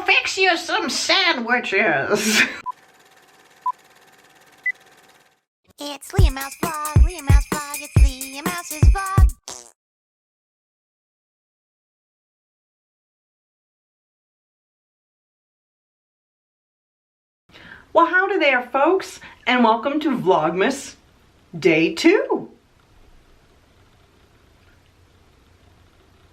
fix you some sandwiches. It's LeahMouseVlog, LeahMouseVlog, it's LeahMouse's vlog. Well, howdy there, folks, and welcome to Vlogmas Day 2.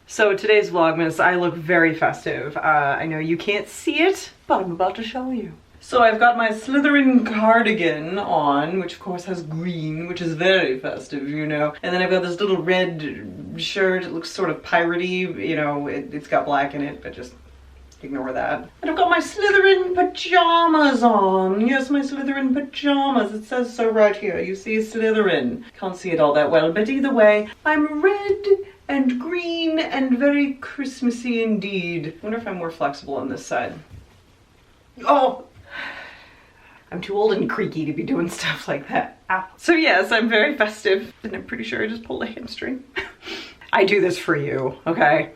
So today's Vlogmas, I look very festive. I know you can't see it, but I'm about to show you. So I've got my Slytherin cardigan on, which of course has green, which is very festive, you know. And then I've got this little red shirt. It looks sort of piratey, you know, it's got black in it, but just ignore that. And I've got my Slytherin pajamas on. Yes, my Slytherin pajamas. It says so right here. You see Slytherin. Can't see it all that well, but either way, I'm red and green and very Christmassy indeed. I wonder if I'm more flexible on this side. Oh! I'm too old and creaky to be doing stuff like that. Ow. So yes, I'm very festive, and I'm pretty sure I just pulled a hamstring. I do this for you, okay?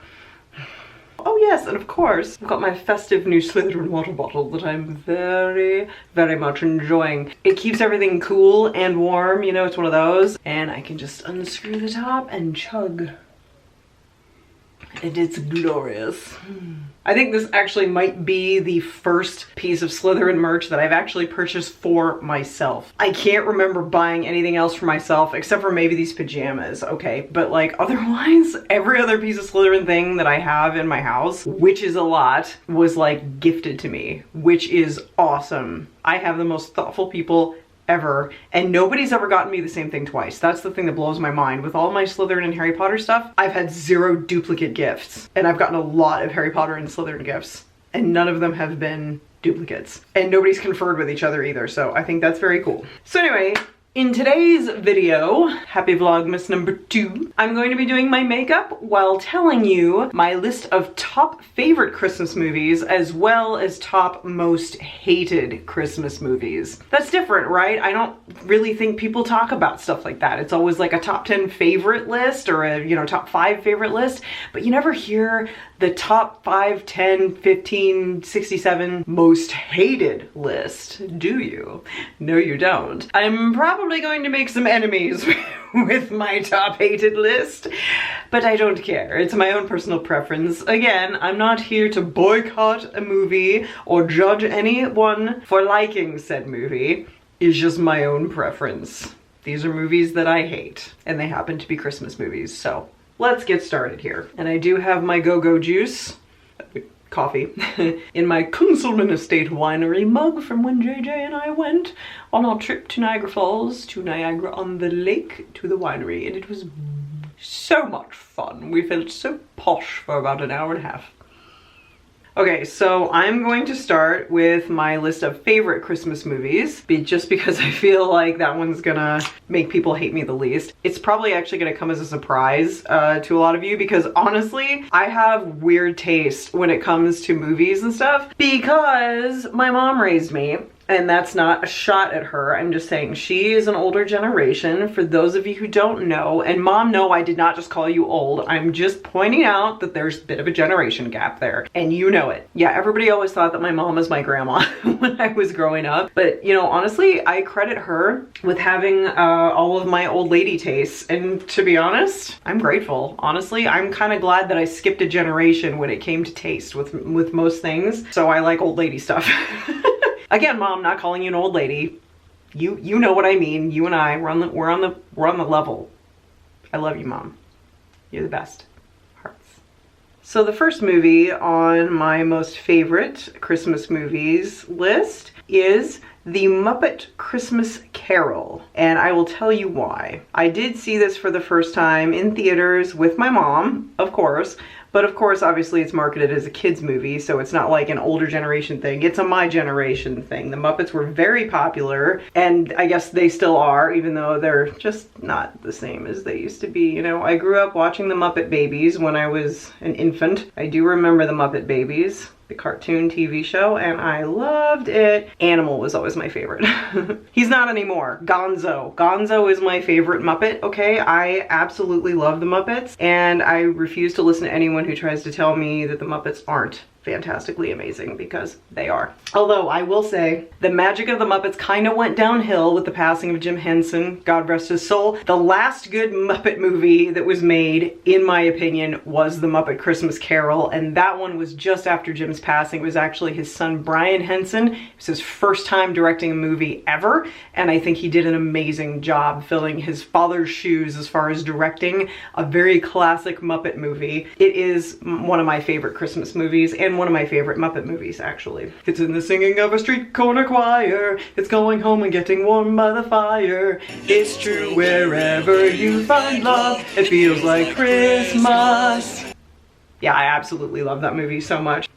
Oh yes, and of course, I've got my festive new Slytherin water bottle that I'm very, very much enjoying. It keeps everything cool and warm, you know, it's one of those. And I can just unscrew the top and chug. And it's glorious. I think this actually might be the first piece of Slytherin merch that I've actually purchased for myself. I can't remember buying anything else for myself except for maybe these pajamas, okay? But like otherwise, every other piece of Slytherin thing that I have in my house, which is a lot, was like gifted to me, which is awesome. I have the most thoughtful people ever, and nobody's ever gotten me the same thing twice. That's the thing that blows my mind. With all my Slytherin and Harry Potter stuff, I've had 0 duplicate gifts, and I've gotten a lot of Harry Potter and Slytherin gifts, and none of them have been duplicates. And nobody's conferred with each other either, so I think that's very cool. So anyway, in today's video, happy Vlogmas number 2, I'm going to be doing my makeup while telling you my list of top favorite Christmas movies as well as top most hated Christmas movies. That's different, right? I don't really think people talk about stuff like that. It's always like a top 10 favorite list or a, you know, top 5 favorite list, but you never hear the top 5, 10, 15, 67 most hated list, do you? No, you don't. I'm probably going to make some enemies with my top hated list, but I don't care. It's my own personal preference. Again, I'm not here to boycott a movie or judge anyone for liking said movie. It's just my own preference. These are movies that I hate, and they happen to be Christmas movies, so let's get started here. And I do have my go-go juice, coffee, in my Kunzelman Estate winery mug from when JJ and I went on our trip to Niagara Falls, to Niagara on the Lake, to the winery, and it was so much fun. We felt so posh for about an hour and a half. Okay, so I'm going to start with my list of favorite Christmas movies, just because I feel like that one's gonna make people hate me the least. It's probably actually gonna come as a surprise to a lot of you, because honestly, I have weird taste when it comes to movies and stuff, because my mom raised me. And that's not a shot at her. I'm just saying she is an older generation, for those of you who don't know. And Mom, no, I did not just call you old. I'm just pointing out that there's a bit of a generation gap there. And you know it. Yeah, everybody always thought that my mom was my grandma when I was growing up. But, you know, honestly, I credit her with having all of my old lady tastes. And to be honest, I'm grateful. Honestly, I'm kind of glad that I skipped a generation when it came to taste with most things. So I like old lady stuff. Again, Mom, not calling you an old lady. You know what I mean. You and I, we're on the level. I love you, Mom. You're the best. Hearts. So the first movie on my most favorite Christmas movies list is The Muppet Christmas Carol, and I will tell you why. I did see this for the first time in theaters with my mom, of course, but of course, obviously it's marketed as a kid's movie, so it's not like an older generation thing. It's a my generation thing. The Muppets were very popular, and I guess they still are, even though they're just not the same as they used to be. You know, I grew up watching the Muppet Babies when I was an infant. I do remember the Muppet Babies, the cartoon TV show, and I loved it. Animal was always my favorite. He's not anymore. Gonzo. Gonzo is my favorite Muppet, okay? I absolutely love the Muppets, and I refuse to listen to anyone who tries to tell me that the Muppets aren't fantastically amazing, because they are. Although I will say, the magic of the Muppets kind of went downhill with the passing of Jim Henson, God rest his soul. The last good Muppet movie that was made, in my opinion, was The Muppet Christmas Carol, and that one was just after Jim's passing. It was actually his son Brian Henson. It was his first time directing a movie ever, and I think he did an amazing job filling his father's shoes as far as directing a very classic Muppet movie. It is one of my favorite Christmas movies, and one of my favorite Muppet movies, actually. It's in the singing of a street corner choir. It's going home and getting warm by the fire. It's true wherever you find love, it feels like Christmas. Yeah, I absolutely love that movie so much.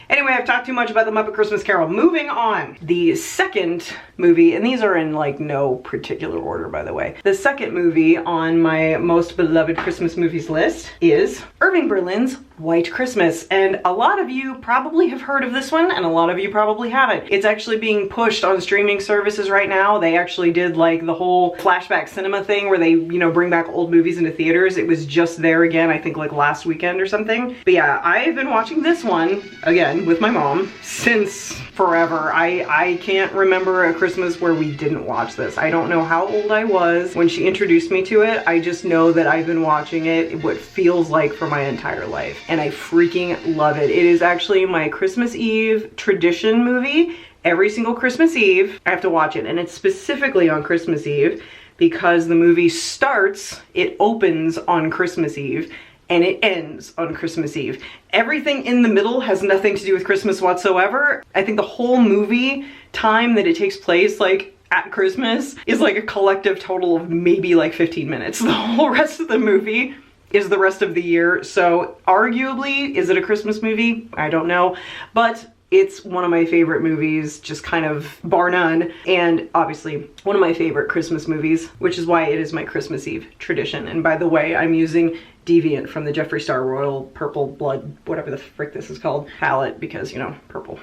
Anyway, I've talked too much about The Muppet Christmas Carol. Moving on. The second movie, and these are in like no particular order, by the way. The second movie on my most beloved Christmas movies list is Irving Berlin's White Christmas. And a lot of you probably have heard of this one, and a lot of you probably haven't. It's actually being pushed on streaming services right now. They actually did like the whole flashback cinema thing where they, you know, bring back old movies into theaters. It was just there again, I think like last weekend or something. But yeah, I've been watching this one, again, with my mom since forever. I can't remember a Christmas where we didn't watch this. I don't know how old I was when she introduced me to it. I just know that I've been watching it what feels like for my entire life. And I freaking love it. It is actually my Christmas Eve tradition movie. Every single Christmas Eve, I have to watch it. And it's specifically on Christmas Eve because the movie starts, it opens on Christmas Eve, and it ends on Christmas Eve. Everything in the middle has nothing to do with Christmas whatsoever. I think the whole movie time that it takes place, like, at Christmas is like a collective total of maybe like 15 minutes. The whole rest of the movie is the rest of the year. So arguably, is it a Christmas movie? I don't know, but it's one of my favorite movies, just kind of bar none, and obviously one of my favorite Christmas movies, which is why it is my Christmas Eve tradition. And by the way, I'm using Deviant from the Jeffree Star Royal Purple Blood, whatever the frick this is called, palette, because, you know, purple.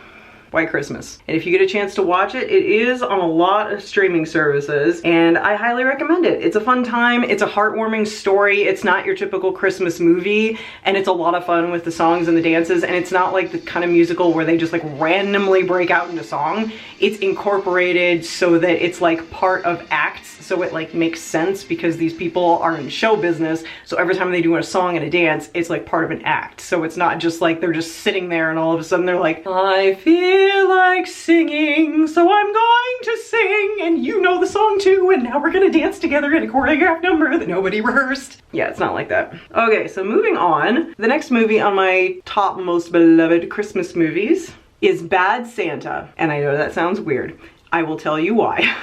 White Christmas. And if you get a chance to watch it, it is on a lot of streaming services, and I highly recommend it. It's a fun time, it's a heartwarming story, it's not your typical Christmas movie, and it's a lot of fun with the songs and the dances, and it's not like the kind of musical where they just like randomly break out into song. It's incorporated so that it's like part of acts, so it like makes sense because these people are in show business, so every time they do a song and a dance, it's like part of an act. So it's not just like they're just sitting there and all of a sudden they're like, I feel like singing, so I'm going to sing, and you know the song too, and now we're gonna dance together in a choreographed number that nobody rehearsed. Yeah, it's not like that. Okay, so moving on. The next movie on my top most beloved Christmas movies is Bad Santa, and I know that sounds weird. I will tell you why.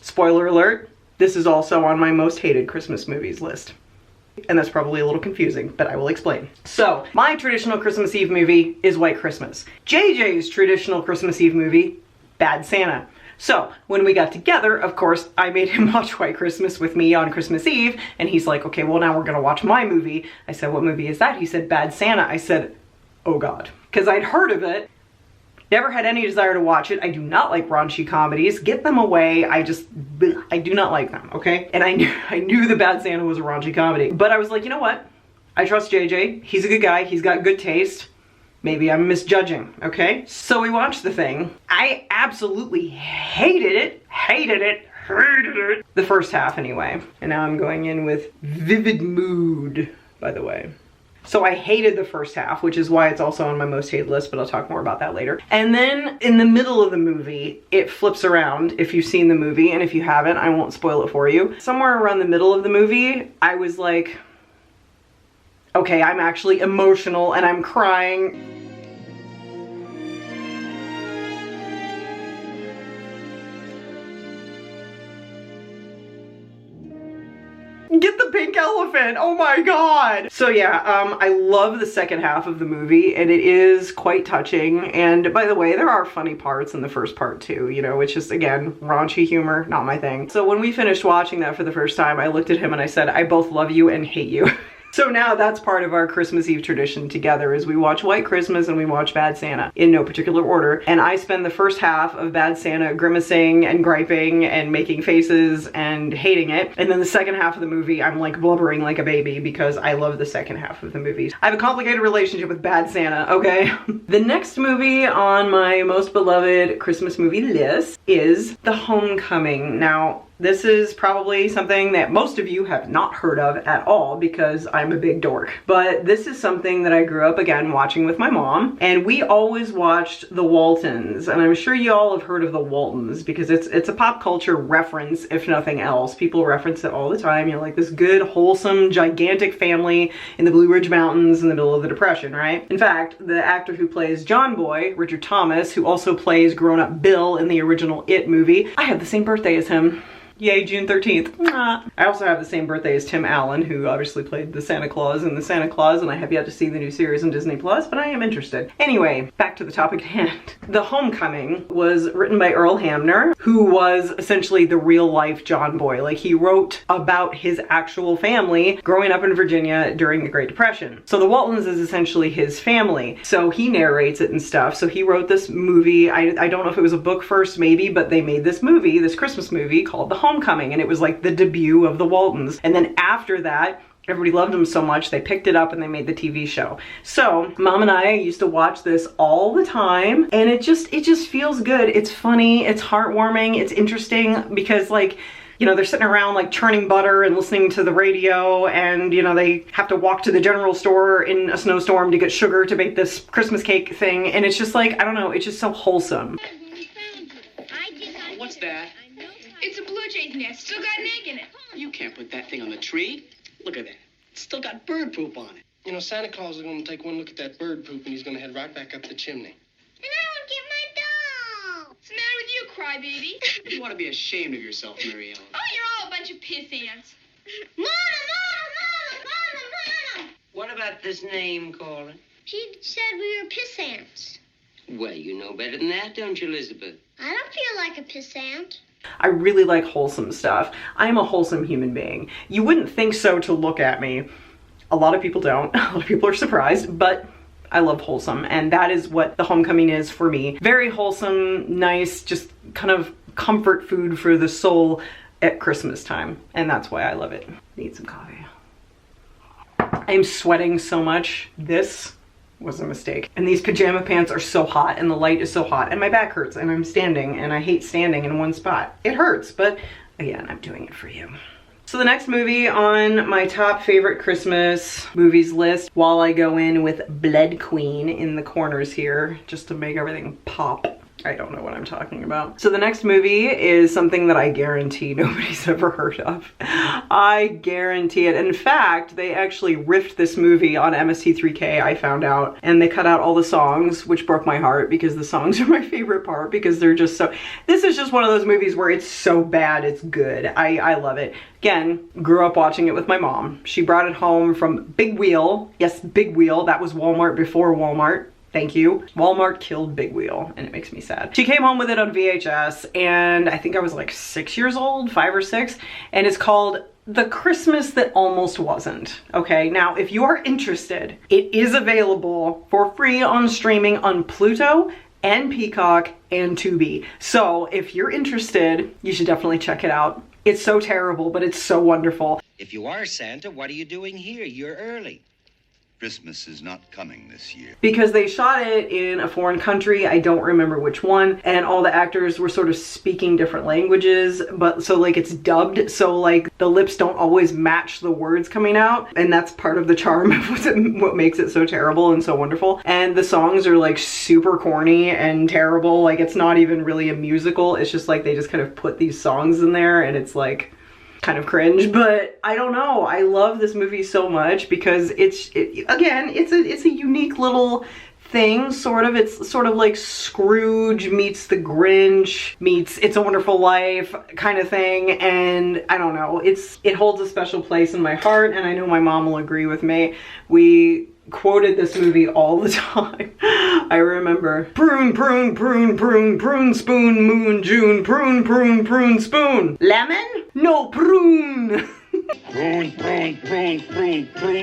Spoiler alert, this is also on my most hated Christmas movies list. And that's probably a little confusing, but I will explain. So, my traditional Christmas Eve movie is White Christmas. JJ's traditional Christmas Eve movie, Bad Santa. So, when we got together, of course, I made him watch White Christmas with me on Christmas Eve, and he's like, okay, well now we're gonna watch my movie. I said, what movie is that? He said, Bad Santa. I said, oh God. Because I'd heard of it, never had any desire to watch it. I do not like raunchy comedies. Get them away. I do not like them, okay? And I knew the Bad Santa was a raunchy comedy. But I was like, you know what? I trust JJ. He's a good guy. He's got good taste. Maybe I'm misjudging, okay? So we watched the thing. I absolutely hated it. Hated it. Hated it. The first half, anyway. And now I'm going in with vivid mood, by the way. So I hated the first half, which is why it's also on my most hated list, but I'll talk more about that later. And then in the middle of the movie, it flips around if you've seen the movie, and if you haven't, I won't spoil it for you. Somewhere around the middle of the movie, I was like, okay, I'm actually emotional and I'm crying. Get the pink elephant, oh my God. So yeah, I love the second half of the movie, and it is quite touching. And by the way, there are funny parts in the first part too, you know, which is, again, raunchy humor, not my thing. So when we finished watching that for the first time, I looked at him and I said, I both love you and hate you. So now that's part of our Christmas Eve tradition together is we watch White Christmas and we watch Bad Santa in no particular order. And I spend the first half of Bad Santa grimacing and griping and making faces and hating it. And then the second half of the movie, I'm like blubbering like a baby because I love the second half of the movie. I have a complicated relationship with Bad Santa, okay? The next movie on my most beloved Christmas movie list is The Homecoming. Now, this is probably something that most of you have not heard of at all because I'm a big dork. But this is something that I grew up again watching with my mom, and we always watched The Waltons. And I'm sure you all have heard of The Waltons because it's a pop culture reference, if nothing else. People reference it all the time. You know, like this good, wholesome, gigantic family in the Blue Ridge Mountains in the middle of the Depression, right? In fact, the actor who plays John Boy, Richard Thomas, who also plays grown-up Bill in the original It movie, I have the same birthday as him. Yay, June 13th. Mwah. I also have the same birthday as Tim Allen, who obviously played the Santa Claus in the Santa Claus, and I have yet to see the new series on Disney Plus, but I am interested. Anyway, back to the topic at hand. The Homecoming was written by Earl Hamner, who was essentially the real-life John Boy. Like, he wrote about his actual family growing up in Virginia during the Great Depression. So the Waltons is essentially his family. So he narrates it and stuff. So he wrote this movie. I don't know if it was a book first, maybe, but they made this movie, this Christmas movie called The Homecoming, and it was like the debut of the Waltons. And then after that, everybody loved them so much, they picked it up and they made the TV show. So mom and I used to watch this all the time, and it just feels good. It's funny, it's heartwarming, it's interesting because, like, you know, they're sitting around like churning butter and listening to the radio, and, you know, they have to walk to the general store in a snowstorm to get sugar to bake this Christmas cake thing. And it's just like, I don't know, it's just so wholesome. What's that? It's a blue jay's nest. Still got an egg in it. You can't put that thing on the tree. Look at that. It's still got bird poop on it. You know, Santa Claus is going to take one look at that bird poop and he's going to head right back up the chimney. And I won't get my doll. What's the matter with you, crybaby? You want to be ashamed of yourself, Mary Ellen. Oh, you're all a bunch of piss ants. Mama, Mama, Mama, Mama, Mama. What about this name calling? She said we were piss ants. Well, you know better than that, don't you, Elizabeth? I don't feel like a piss ant. I really like wholesome stuff. I'm a wholesome human being. You wouldn't think so to look at me. A lot of people don't. A lot of people are surprised, but I love wholesome, and that is what The Homecoming is for me. Very wholesome, nice, just kind of comfort food for the soul at Christmas time, and that's why I love it. Need some coffee. I'm sweating so much. This was a mistake. And these pajama pants are so hot, and the light is so hot, and my back hurts, and I'm standing, and I hate standing in one spot. It hurts, but again, I'm doing it for you. So the next movie on my top favorite Christmas movies list, while I go in with Blood Queen in the corners here, just to make everything pop. I don't know what I'm talking about. So the next movie is something that I guarantee nobody's ever heard of. I guarantee it. In fact, they actually riffed this movie on MST3K, I found out, and they cut out all the songs, which broke my heart because the songs are my favorite part because they're just so... This is just one of those movies where it's so bad, it's good. I love it. Again, grew up watching it with my mom. She brought it home from Big Wheel. Yes, Big Wheel. That was Walmart before Walmart. Thank you. Walmart killed Big Wheel, and it makes me sad. She came home with it on VHS, and I think I was like 6 years old, 5 or 6, and it's called The Christmas That Almost Wasn't. Okay, now if you are interested, it is available for free on streaming on Pluto and Peacock and Tubi. So if you're interested, you should definitely check it out. It's so terrible, but it's so wonderful. If you are Santa, what are you doing here? You're early. Christmas is not coming this year. Because they shot it in a foreign country, I don't remember which one, and all the actors were sort of speaking different languages, but so like it's dubbed, so like the lips don't always match the words coming out, and that's part of the charm of what makes it so terrible and so wonderful. And the songs are like super corny and terrible, like it's not even really a musical, it's just like they just kind of put these songs in there, and it's like kind of cringe, but I don't know. I love this movie so much because again, it's a unique little thing, sort of. It's sort of like Scrooge meets the Grinch meets It's a Wonderful Life kind of thing, and I don't know. It holds a special place in my heart, and I know my mom will agree with me. We quoted this movie all the time. I remember prune, prune, prune, prune, prune, spoon, moon, June, prune, prune, prune, spoon. Lemon? No, prune. Prune,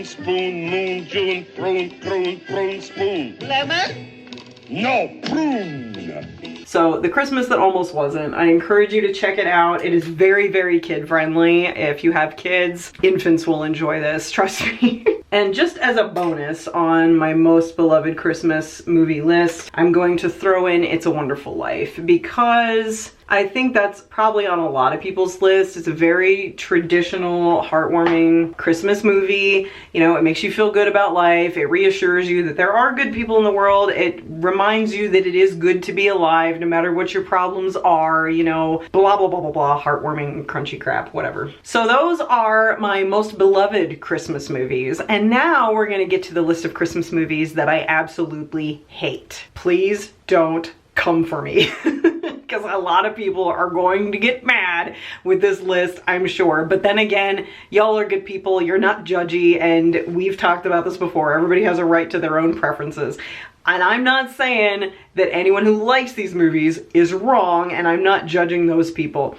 spoon, moon, June, prune, spoon. Lemon? No, prune. So The Christmas That Almost Wasn't, I encourage you to check it out. It is very, very kid friendly. If you have kids, infants will enjoy this, trust me. And just as a bonus on my most beloved Christmas movie list, I'm going to throw in It's a Wonderful Life because I think that's probably on a lot of people's list. It's a very traditional, heartwarming Christmas movie. You know, it makes you feel good about life. It reassures you that there are good people in the world. It reminds you that it is good to be alive no matter what your problems are, you know, blah, blah, blah, blah, blah, heartwarming, crunchy crap, whatever. So those are my most beloved Christmas movies. And now we're gonna get to the list of Christmas movies that I absolutely hate. Please don't come for me. Because a lot of people are going to get mad with this list, I'm sure. But then again, y'all are good people, you're not judgy, and we've talked about this before. Everybody has a right to their own preferences. And I'm not saying that anyone who likes these movies is wrong, and I'm not judging those people.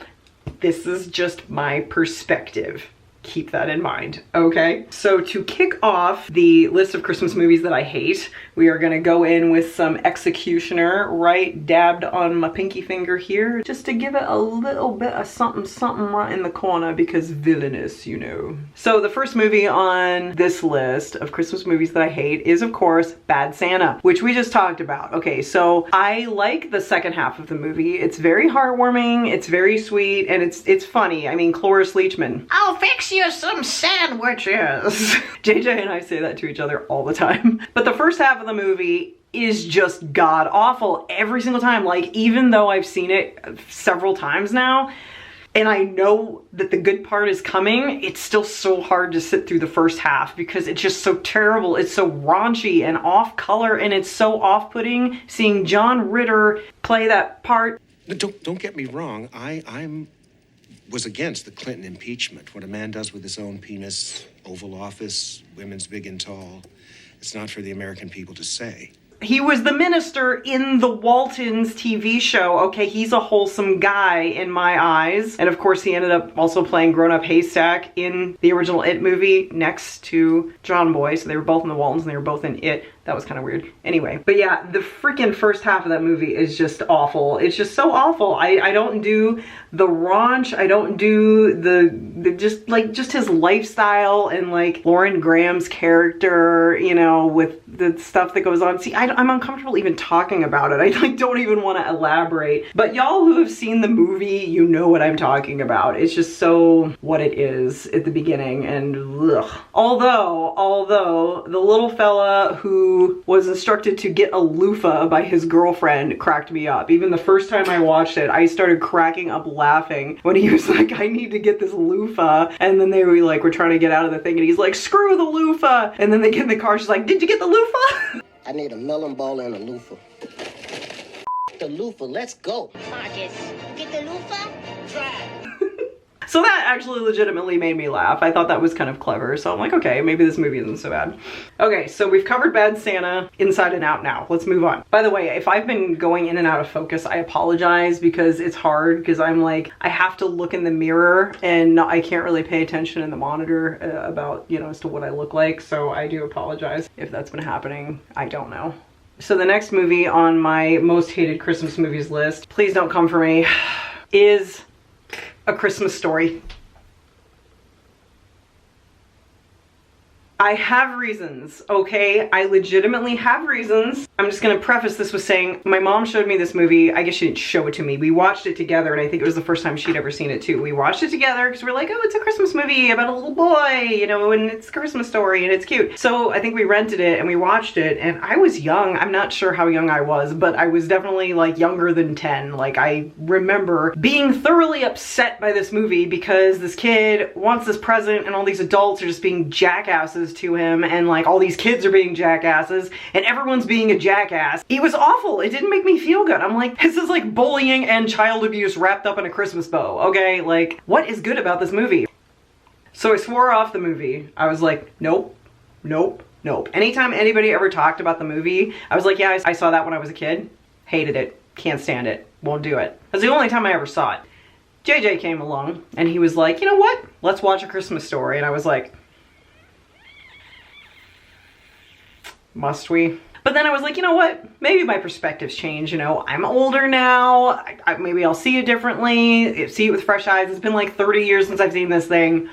This is just my perspective. Keep that in mind, okay? So to kick off the list of Christmas movies that I hate, we are gonna go in with some Executioner right dabbed on my pinky finger here, just to give it a little bit of something, something right in the corner because villainous, you know. So the first movie on this list of Christmas movies that I hate is, of course, Bad Santa, which we just talked about. Okay, so I like the second half of the movie. It's very heartwarming, it's very sweet, and it's funny. I mean, Cloris Leachman. I'll fix you some sandwiches. JJ and I say that to each other all the time. But the first half of the movie is just god awful every single time. Like, even though I've seen it several times now, and I know that the good part is coming, it's still so hard to sit through the first half because it's just so terrible. It's so raunchy and off color, and it's so off-putting seeing John Ritter play that part. Don't get me wrong. I'm was against the Clinton impeachment. What a man does with his own penis, Oval Office, women's big and tall, it's not for the American people to say. He was the minister in the Waltons TV show. Okay, he's a wholesome guy in my eyes. And of course, he ended up also playing Grown-Up Haystack in the original It movie next to John Boy. So they were both in the Waltons and they were both in It. That was kind of weird. Anyway, but yeah, the freaking first half of that movie is just awful. It's just so awful. I don't do the raunch. I don't do the just his lifestyle and like Lauren Graham's character, you know, with the stuff that goes on. See, I'm uncomfortable even talking about it. I like don't even want to elaborate. But y'all who have seen the movie, you know what I'm talking about. It's just so what it is at the beginning, and ugh. Although the little fella who was instructed to get a loofah by his girlfriend cracked me up. Even the first time I watched it, I started cracking up laughing when he was like, I need to get this loofah. And then they were like, we're trying to get out of the thing, and he's like, screw the loofah. And then they get in the car, she's like, did you get the loofah? I need a melon ball and a loofah. The loofah, let's go. Marcus, get the loofah? Try. So that actually legitimately made me laugh. I thought that was kind of clever. So I'm like, okay, maybe this movie isn't so bad. Okay, so we've covered Bad Santa inside and out now. Let's move on. By the way, if I've been going in and out of focus, I apologize because it's hard because I'm like, I have to look in the mirror and I can't really pay attention in the monitor about, you know, as to what I look like. So I do apologize if that's been happening. I don't know. So the next movie on my most hated Christmas movies list, please don't come for me, is A Christmas Story. I have reasons, okay? I legitimately have reasons. I'm just gonna preface this with saying my mom showed me this movie. I guess she didn't show it to me. We watched it together, and I think it was the first time she'd ever seen it too. We watched it together because we're like, oh, it's a Christmas movie about a little boy, you know, and it's a Christmas story and it's cute. So I think we rented it and we watched it, and I was young. I'm not sure how young I was, but I was definitely like younger than 10. Like, I remember being thoroughly upset by this movie because this kid wants this present and all these adults are just being jackasses to him, and like all these kids are being jackasses and everyone's being a jackass. It was awful. It didn't make me feel good. I'm like, this is like bullying and child abuse wrapped up in a Christmas bow, okay? Like, what is good about this movie? So I swore off the movie. I was like, nope, nope, nope. Anytime anybody ever talked about the movie, I was like, yeah, I saw that when I was a kid. Hated it. Can't stand it. Won't do it. That's the only time I ever saw it. JJ came along and he was like, you know what? Let's watch A Christmas Story. And I was like, must we? But then I was like, you know what? Maybe my perspectives change, you know? I'm older now. Maybe I'll see it differently, see it with fresh eyes. It's been like 30 years since I've seen this thing.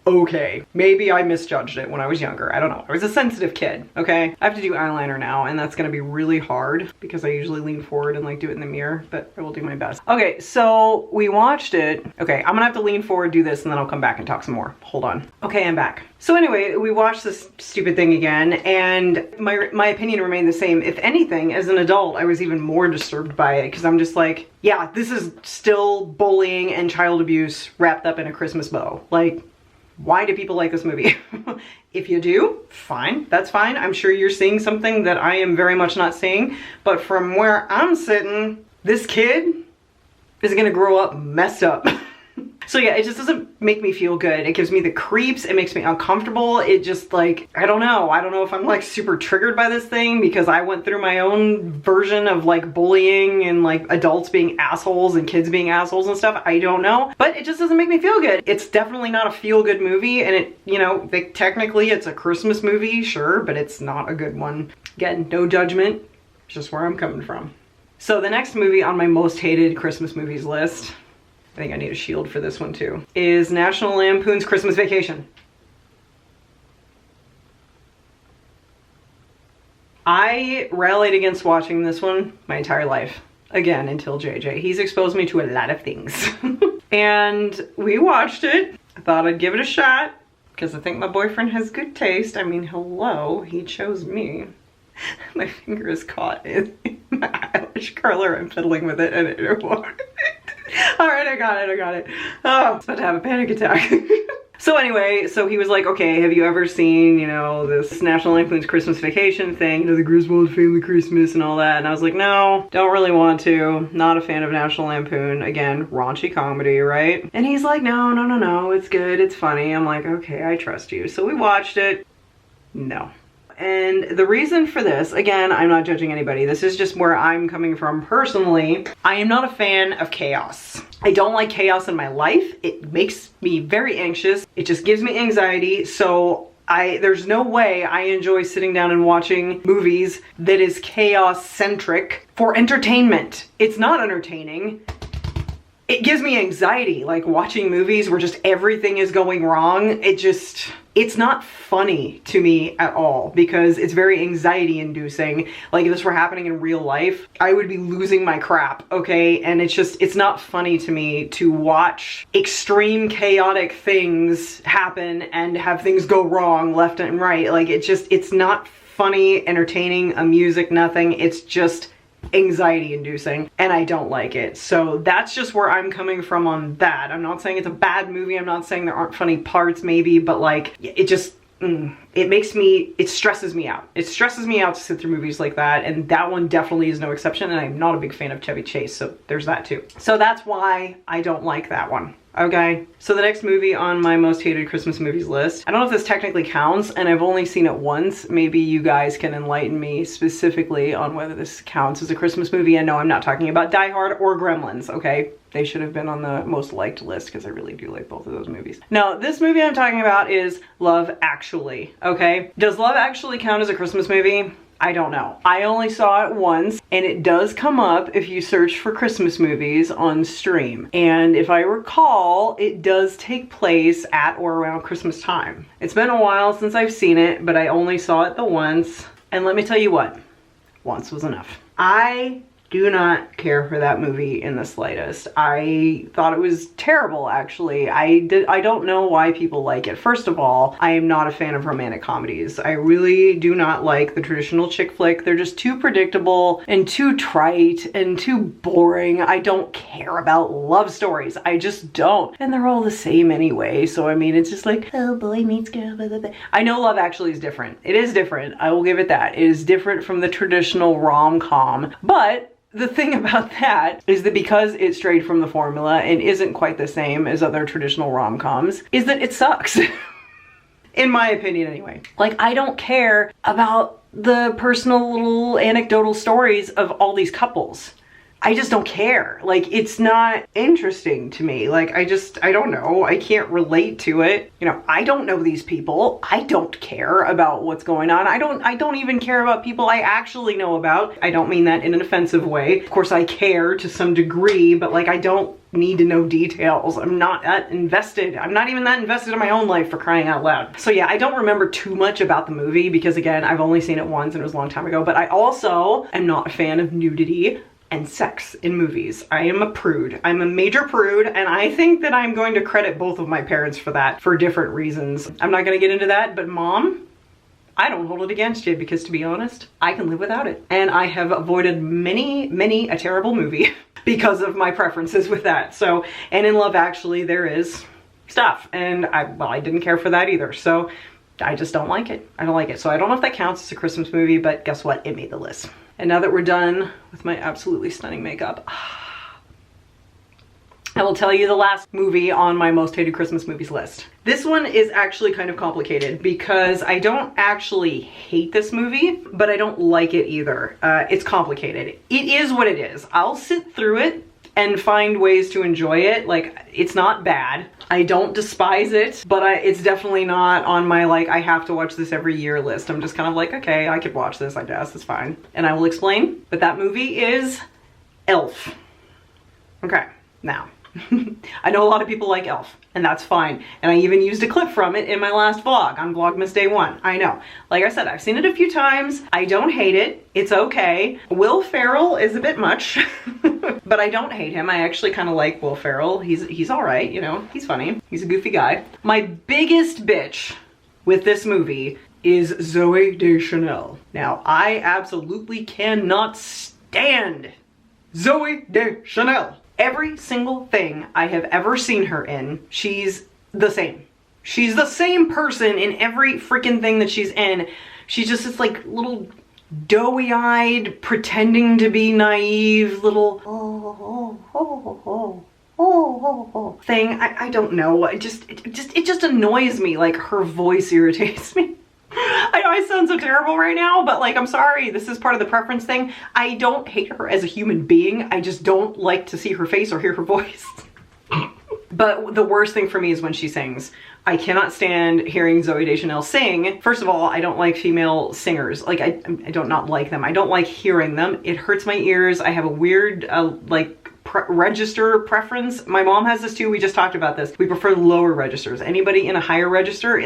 Okay, maybe I misjudged it when I was younger. I don't know. I was a sensitive kid, okay? I have to do eyeliner now, and that's gonna be really hard because I usually lean forward and like do it in the mirror, but I will do my best. Okay, so we watched it. Okay, I'm gonna have to lean forward, do this, and then I'll come back and talk some more. Hold on. Okay, I'm back. So anyway, we watched this stupid thing again, and my opinion remained the same. If anything, as an adult, I was even more disturbed by it because I'm just like, yeah, this is still bullying and child abuse wrapped up in a Christmas bow. Like, why do people like this movie? If you do, fine, that's fine. I'm sure you're seeing something that I am very much not seeing, but from where I'm sitting, this kid is gonna grow up messed up. So yeah, it just doesn't make me feel good. It gives me the creeps, it makes me uncomfortable. It just like, I don't know if I'm like super triggered by this thing because I went through my own version of like bullying and like adults being assholes and kids being assholes and stuff. I don't know, but it just doesn't make me feel good. It's definitely not a feel-good movie, and it, you know, technically it's a Christmas movie, sure, but it's not a good one. Again, no judgment, just where I'm coming from. So the next movie on my most hated Christmas movies list, I think I need a shield for this one too, is National Lampoon's Christmas Vacation. I rallied against watching this one my entire life. Again, until JJ. He's exposed me to a lot of things. And we watched it. I thought I'd give it a shot because I think my boyfriend has good taste. I mean, hello, he chose me. My finger is caught in my eyelash curler. I'm fiddling with it and it won't. All right, I got it. Oh, I was about to have a panic attack. So anyway, so he was like, okay, have you ever seen, you know, this National Lampoon's Christmas Vacation thing, you know, the Griswold family Christmas and all that? And I was like, no, don't really want to. Not a fan of National Lampoon. Again, raunchy comedy, right? And he's like, no, it's good, it's funny. I'm like, okay, I trust you. So we watched it. No. And the reason for this, again, I'm not judging anybody. This is just where I'm coming from personally. I am not a fan of chaos. I don't like chaos in my life. It makes me very anxious. It just gives me anxiety. So there's no way I enjoy sitting down and watching movies that is chaos centric for entertainment. It's not entertaining. It gives me anxiety, like watching movies where just everything is going wrong. It's not funny to me at all because it's very anxiety inducing. Like if this were happening in real life, I would be losing my crap, okay? And it's not funny to me to watch extreme chaotic things happen and have things go wrong left and right. Like it's not funny, entertaining, amusing, nothing. It's just anxiety inducing and I don't like it. So that's just where I'm coming from on that. I'm not saying it's a bad movie. I'm not saying there aren't funny parts maybe, but like it just, it stresses me out. It stresses me out to sit through movies like that, and that one definitely is no exception, and I'm not a big fan of Chevy Chase, so there's that too. So that's why I don't like that one. Okay, so the next movie on my most hated Christmas movies list, I don't know if this technically counts, and I've only seen it once. Maybe you guys can enlighten me specifically on whether this counts as a Christmas movie. And no, I'm not talking about Die Hard or Gremlins, okay? They should have been on the most liked list because I really do like both of those movies. No, this movie I'm talking about is Love Actually, okay? Does Love Actually count as a Christmas movie? I don't know. I only saw it once, and it does come up if you search for Christmas movies on stream. And if I recall, it does take place at or around Christmas time. It's been a while since I've seen it, but I only saw it the once. And let me tell you what, once was enough. I do not care for that movie in the slightest. I thought it was terrible, actually. I don't know why people like it. First of all, I am not a fan of romantic comedies. I really do not like the traditional chick flick. They're just too predictable and too trite and too boring. I don't care about love stories. I just don't. And they're all the same anyway. So I mean, it's just like, oh, boy meets girl, blah, blah, blah. I know Love Actually is different. It is different. I will give it that. It is different from the traditional rom-com, but the thing about that is that because it strayed from the formula and isn't quite the same as other traditional rom-coms, is that it sucks. In my opinion anyway. Like, I don't care about the personal little anecdotal stories of all these couples. I just don't care. Like, it's not interesting to me. Like, I don't know. I can't relate to it. You know, I don't know these people. I don't care about what's going on. I don't even care about people I actually know about. I don't mean that in an offensive way. Of course, I care to some degree, but like, I don't need to know details. I'm not that invested. I'm not even that invested in my own life, for crying out loud. So yeah, I don't remember too much about the movie because again, I've only seen it once and it was a long time ago, but I also am not a fan of nudity and sex in movies. I am a prude. I'm a major prude, and I think that I'm going to credit both of my parents for that for different reasons. I'm not gonna get into that, but Mom, I don't hold it against you because, to be honest, I can live without it. And I have avoided many a terrible movie because of my preferences with that. So, and in Love Actually, there is stuff, and I didn't care for that either. So I just don't like it. I don't like it. So I don't know if that counts as a Christmas movie, but guess what? It made the list. And now that we're done with my absolutely stunning makeup, I will tell you the last movie on my most hated Christmas movies list. This one is actually kind of complicated because I don't actually hate this movie, but I don't like it either. It's complicated. It is what it is. I'll sit through it and find ways to enjoy it. Like, it's not bad. I don't despise it, but it's definitely not on my, like, I have to watch this every year list. I'm just kind of like, okay, I could watch this, I guess, it's fine. And I will explain, but that movie is Elf. Okay, now, I know a lot of people like Elf, and that's fine. And I even used a clip from it in my last vlog on Vlogmas Day 1. I know. Like I said, I've seen it a few times. I don't hate it. It's okay. Will Ferrell is a bit much, but I don't hate him. I actually kind of like Will Ferrell. He's all right, you know, he's funny. He's a goofy guy. My biggest bitch with this movie is Zooey Deschanel. Now, I absolutely cannot stand Zooey Deschanel. Every single thing I have ever seen her in, she's the same. She's the same person in every freaking thing that she's in. She's just this like little doughy-eyed, pretending to be naive little thing. I don't know. It just annoys me. Like, her voice irritates me. I know I sound so terrible right now, but like, I'm sorry, this is part of the preference thing. I don't hate her as a human being. I just don't like to see her face or hear her voice. But the worst thing for me is when she sings. I cannot stand hearing Zooey Deschanel sing. First of all, I don't like female singers. Like, I don't not like them. I don't like hearing them. It hurts my ears. I have a weird, like, register preference. My mom has this too. We just talked about this. We prefer lower registers. Anybody in a higher register,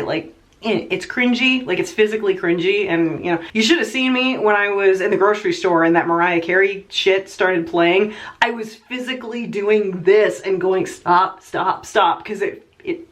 it's cringy, like it's physically cringy. And you know, you should have seen me when I was in the grocery store and that Mariah Carey shit started playing. I was physically doing this and going stop, stop, stop, because it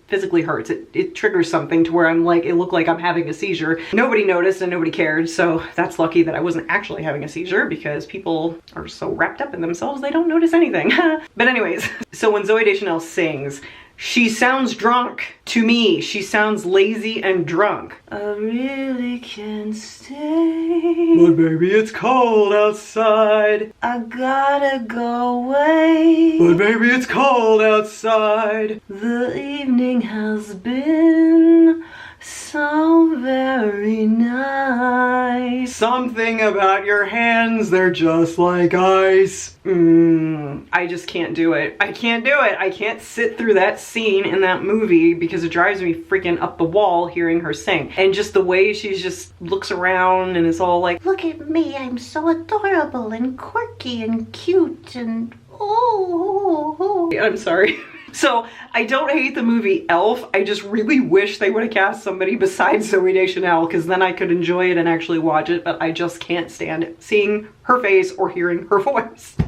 physically hurts. It triggers something to where I'm like, it looked like I'm having a seizure. Nobody noticed and nobody cared, so that's lucky that I wasn't actually having a seizure because people are so wrapped up in themselves they don't notice anything. But anyways, so when Zooey Deschanel sings, she sounds drunk to me. She sounds lazy and drunk. I really can't stay. But baby, it's cold outside. I gotta go away. But baby, it's cold outside. The evening has been so very nice. Something about your hands, they're just like ice. I just can't do it. I can't do it. I can't sit through that scene in that movie because it drives me freaking up the wall hearing her sing. And just the way she just looks around and is all like, look at me, I'm so adorable and quirky and cute and oh. I'm sorry. So I don't hate the movie Elf. I just really wish they would have cast somebody besides Zooey Deschanel, because then I could enjoy it and actually watch it, but I just can't stand seeing her face or hearing her voice. And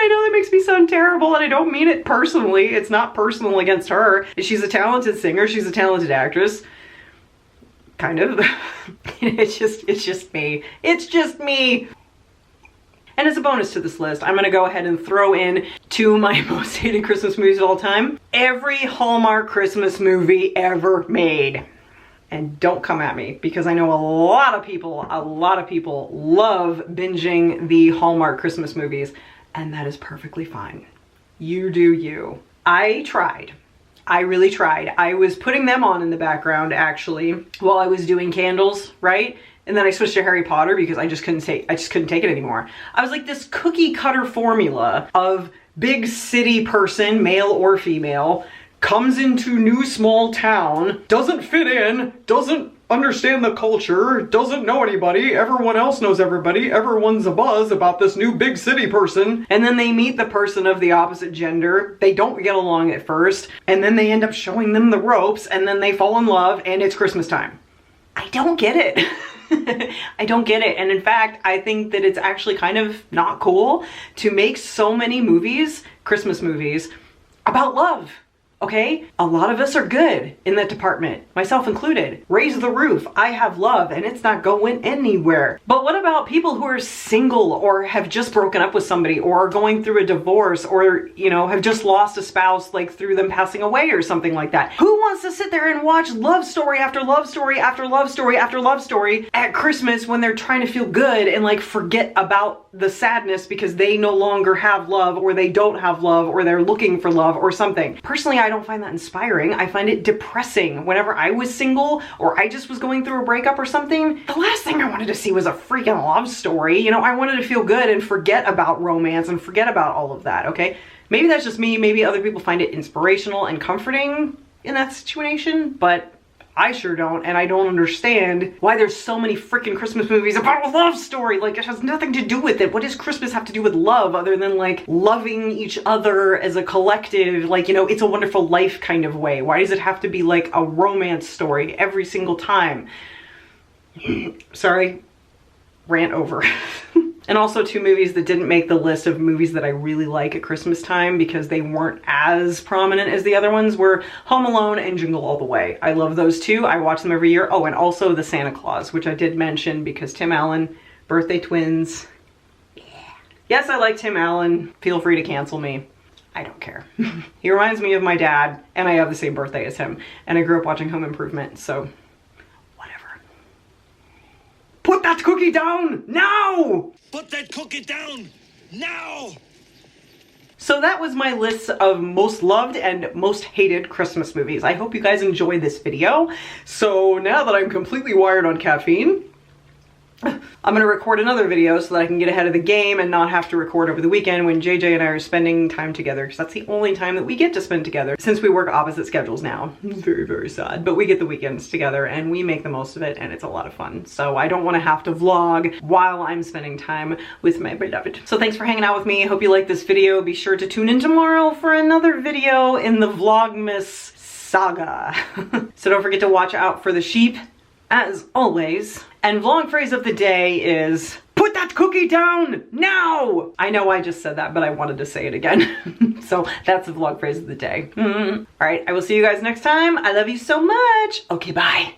I know that makes me sound terrible, and I don't mean it personally. It's not personal against her. She's a talented singer. She's a talented actress. Kind of. It's just me. It's just me. And as a bonus to this list, I'm gonna go ahead and throw in two of my most hated Christmas movies of all time. Every Hallmark Christmas movie ever made. And don't come at me, because I know a lot of people love binging the Hallmark Christmas movies, and that is perfectly fine. You do you. I tried. I really tried. I was putting them on in the background actually while I was doing candles, right? and then I switched to Harry Potter because I just couldn't take it anymore. I was like, this cookie cutter formula of big city person, male or female, comes into new small town, doesn't fit in, doesn't understand the culture, doesn't know anybody, everyone else knows everybody, everyone's a buzz about this new big city person, and then they meet the person of the opposite gender, they don't get along at first, and then they end up showing them the ropes, and then they fall in love, and it's Christmas time. I don't get it. I don't get it. And in fact, I think that it's actually kind of not cool to make so many movies, Christmas movies, about love. Okay? A lot of us are good in that department, myself included. Raise the roof. I have love and it's not going anywhere. But what about people who are single or have just broken up with somebody or are going through a divorce or, you know, have just lost a spouse like through them passing away or something like that? Who wants to sit there and watch love story after love story after love story after love story at Christmas when they're trying to feel good and like forget about the sadness because they no longer have love or they don't have love or they're looking for love or something? Personally, I don't find that inspiring. I find it depressing. Whenever I was single or I just was going through a breakup or something, the last thing I wanted to see was a freaking love story. You know, I wanted to feel good and forget about romance and forget about all of that, okay? Maybe that's just me. Maybe other people find it inspirational and comforting in that situation, but I sure don't, and I don't understand why there's so many freaking Christmas movies about a love story. Like, it has nothing to do with it. What does Christmas have to do with love other than like loving each other as a collective, like, you know, It's a Wonderful Life kind of way? Why does it have to be like a romance story every single time? Sorry, rant over. And also 2 movies that didn't make the list of movies that I really like at Christmas time because they weren't as prominent as the other ones were Home Alone and Jingle All the Way. I love those 2. I watch them every year. Oh, and also The Santa Claus, which I did mention because Tim Allen, birthday twins. Yeah. Yes, I like Tim Allen. Feel free to cancel me. I don't care. He reminds me of my dad, and I have the same birthday as him. And I grew up watching Home Improvement, so whatever. Put that cookie down now! Put that cookie down now! So that was my list of most loved and most hated Christmas movies. I hope you guys enjoyed this video. So now that I'm completely wired on caffeine, I'm gonna record another video so that I can get ahead of the game and not have to record over the weekend when JJ and I are spending time together, because that's the only time that we get to spend together since we work opposite schedules now. It's very, very sad, but we get the weekends together and we make the most of it and it's a lot of fun. So I don't want to have to vlog while I'm spending time with my beloved. So thanks for hanging out with me. I hope you liked this video. Be sure to tune in tomorrow for another video in the Vlogmas saga. So don't forget to watch out for the sheep, as always. And vlog phrase of the day is, put that cookie down now! I know I just said that, but I wanted to say it again. So that's the vlog phrase of the day. All right, I will see you guys next time. I love you so much. Okay, bye.